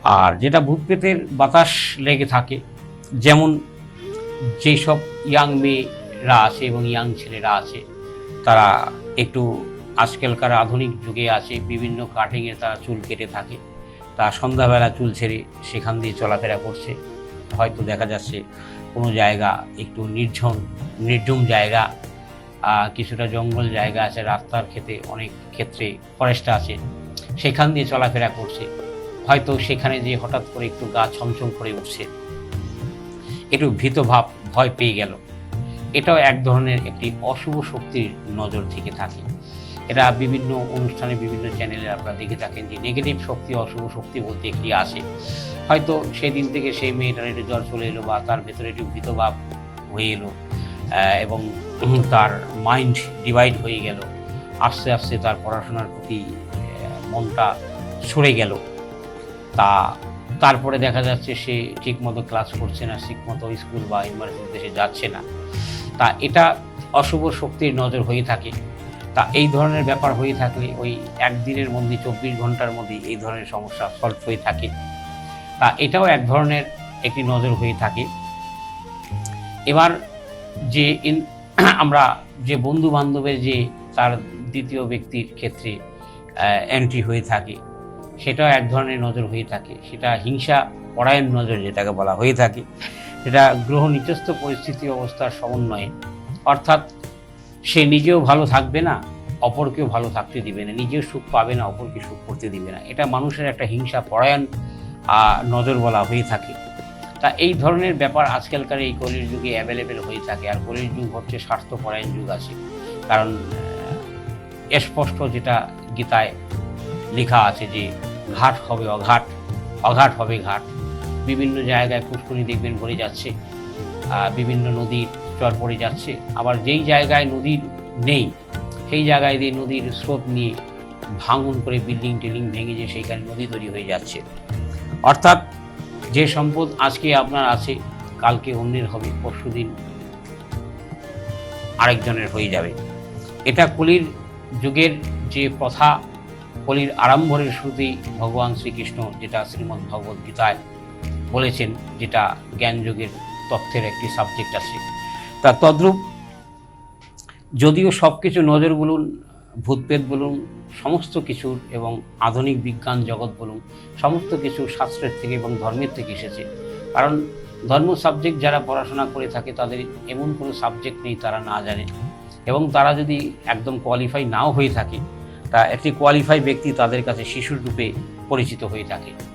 আর যেটা ভূত প্রেতের বাতাস লেগে থাকে, যেমন যেসব ইয়াং মেয়েরা আছে এবং ইয়াং ছেলেরা আছে, তারা একটু আজকালকার আধুনিক যুগে আছে, বিভিন্ন কাটিংয়ে তারা চুল কেটে থাকে, তা সন্ধ্যাবেলা চুল ছেড়ে সেখান দিয়ে চলাফেরা করছে। হয়তো দেখা যাচ্ছে কোনো জায়গা একটু নির্ঝুম জায়গা, কিছুটা জঙ্গল জায়গা আছে, রাস্তার অনেক ক্ষেত্রে ফরেস্ট আছে, সেখান দিয়ে চলাফেরা করছে। হয়তো সেখানে যে হঠাৎ করে একটু গা ছমছম করে উঠছে, একটু ভীতভাব, ভয় পেয়ে গেল। এটাও এক ধরনের একটি অশুভ শক্তির নজর থেকে থাকে। এটা বিভিন্ন অনুষ্ঠানে, বিভিন্ন চ্যানেলে আপনারা দেখে থাকেন যে নেগেটিভ শক্তি, অশুভ শক্তি বলতে একটি আসে। হয়তো সেই দিন থেকে সেই মেয়েটার একটু জ্বর চলে এলো, বা তার ভেতরে একটু ভীতভাব হয়ে এলো, এবং তার মাইন্ড ডিভাইড হয়ে গেল। আস্তে আস্তে তার পড়াশোনার প্রতি মনটা সরে গেল। তারপরে দেখা যাচ্ছে সে ঠিকমতো ক্লাস করছে না, ঠিকমতো স্কুল বা ইউনিভার্সিটিতে সে যাচ্ছে না। তা এটা অশুভ শক্তির নজর হয়ে থাকে। তা এই ধরনের ব্যাপার হয়ে থাকলে ওই একদিনের মধ্যে, 24 ঘন্টার মধ্যে এই ধরনের সমস্যা সলভ হয়ে থাকে। তা এটাও এক ধরনের একটি নজর হয়ে থাকে। এবার যে আমরা যে বন্ধু বান্ধবের যে তার দ্বিতীয় ব্যক্তির ক্ষেত্রে এন্ট্রি হয়ে থাকে, সেটাও এক ধরনের নজর হয়ে থাকে। সেটা হিংসা পরায়ণ নজর যেটাকে বলা হয়ে থাকে। সেটা গ্রহ নিচস্থ পরিস্থিতি অবস্থার সমন্বয়ে, অর্থাৎ সে নিজেও ভালো থাকবে না, অপরকেও ভালো থাকতে দিবে না, নিজেও সুখ পাবে না, অপরকে সুখ করতে দিবে না। এটা মানুষের একটা হিংসা পরায়ণ নজর বলা হয়ে থাকে। তা এই ধরনের ব্যাপার আজকালকার এই কলির যুগে অ্যাভেলেবেল হয়ে থাকে। আর কলির যুগ হচ্ছে স্বার্থপরায়ণ যুগ আছে, কারণ স্পষ্ট যেটা গীতায় লেখা আছে যে ঘাট হবে অঘাট, অঘাট হবে ঘাট। বিভিন্ন জায়গায় পুষ্করিণী দেখবেন ভরে যাচ্ছে, বিভিন্ন নদীর চর পড়ে যাচ্ছে। আবার যেই জায়গায় নদীর নেই, সেই জায়গায় দিয়ে নদীর স্রোত নিয়ে ভাঙন করে বিল্ডিং টিল্ডিং ভেঙে যে সেইখানে নদী তৈরি হয়ে যাচ্ছে। অর্থাৎ যে সম্পদ আজকে আপনার আছে, কালকে অন্যের হবে, পরশুদিন আরেকজনের হয়ে যাবে। এটা কলির যুগের যে প্রথা, কলির আরম্ভের শুরুতেই ভগবান শ্রীকৃষ্ণ যেটা শ্রীমদ্ ভগবদ্ গীতায় বলেছেন, যেটা জ্ঞান যুগের তথ্যের একটি সাবজেক্ট আছে। তা তদ্রূপ যদিও সব কিছু নজর বলুন, ভূতপ্রেত বলুন, সমস্ত কিছুর, এবং আধুনিক বিজ্ঞান জগৎ বলুন, সমস্ত কিছু শাস্ত্রের থেকে এবং ধর্মের থেকে এসেছে। কারণ ধর্ম সাবজেক্ট যারা পড়াশোনা করে থাকে, তাদের এমন কোনো সাবজেক্ট নেই তারা না জানে। এবং তারা যদি একদম কোয়ালিফাই নাও হয়ে থাকে, তা একটি কোয়ালিফাই ব্যক্তি তাদের কাছে শিশুর রূপে পরিচিত হয়ে থাকে।